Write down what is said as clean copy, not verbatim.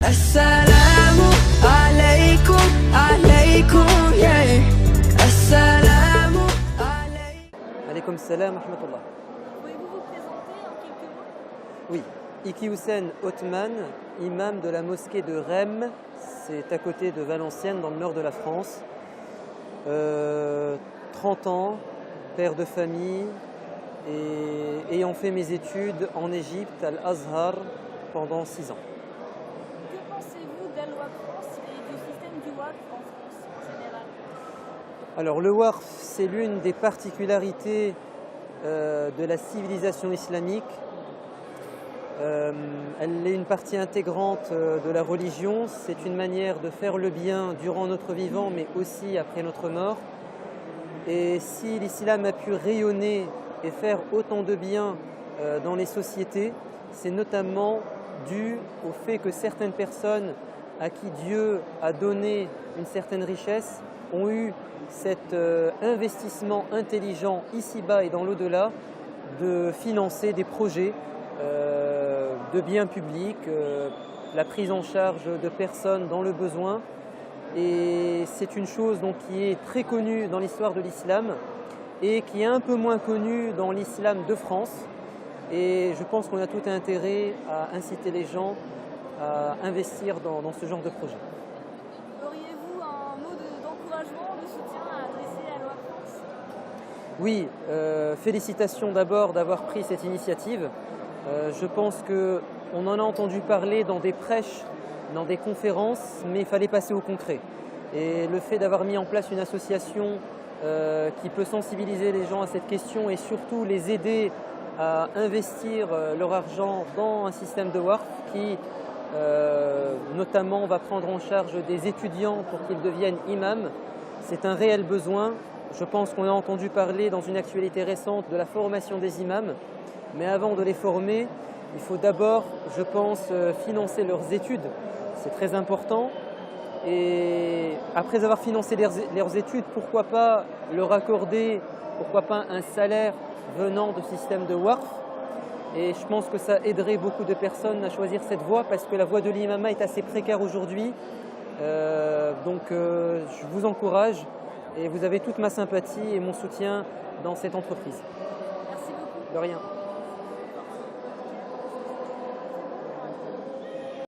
Assalamu alaikum, alaikum, yeah. Assalamu alaikum. Alaykoum salam wa rahmatullah. Pouvez-vous vous présenter en quelques mots? Oui, Iki Houssen Othman, imam de la mosquée de Rem, c'est à côté de Valenciennes, dans le nord de la France. 30 ans, père de famille, et ayant fait mes études en Égypte, à l'Azhar, pendant 6 ans. Que pensez-vous d'Al-Waqf France et du système du Waqf en France en général? Alors le Waqf, c'est l'une des particularités de la civilisation islamique. Elle est une partie intégrante de la religion. C'est une manière de faire le bien durant notre vivant, mais aussi après notre mort. Et si l'islam a pu rayonner et faire autant de bien dans les sociétés, c'est notamment dû au fait que certaines personnes à qui Dieu a donné une certaine richesse ont eu cet investissement intelligent ici-bas et dans l'au-delà de financer des projets de biens publics, la prise en charge de personnes dans le besoin. Et c'est une chose donc, qui est très connue dans l'histoire de l'islam et qui est un peu moins connue dans l'islam de France. Et je pense qu'on a tout intérêt à inciter les gens à investir dans ce genre de projet. Auriez-vous un mot d'encouragement, de soutien à adresser à Al-Waqf France? Oui, félicitations d'abord d'avoir pris cette initiative. Je pense qu'on en a entendu parler dans des prêches, dans des conférences, mais il fallait passer au concret. Et le fait d'avoir mis en place une association qui peut sensibiliser les gens à cette question et surtout les aider à investir leur argent dans un système de Waqf qui notamment va prendre en charge des étudiants pour qu'ils deviennent imams, c'est un réel besoin. Je pense qu'on a entendu parler dans une actualité récente de la formation des imams, mais avant de les former, il faut d'abord, je pense, financer leurs études. C'est très important. Et après avoir financé leurs études, pourquoi pas leur accorder, pourquoi pas un salaire venant de système de Waqf. Et je pense que ça aiderait beaucoup de personnes à choisir cette voie parce que la voie de l'imama est assez précaire aujourd'hui. Donc je vous encourage et vous avez toute ma sympathie et mon soutien dans cette entreprise. Merci beaucoup. De rien.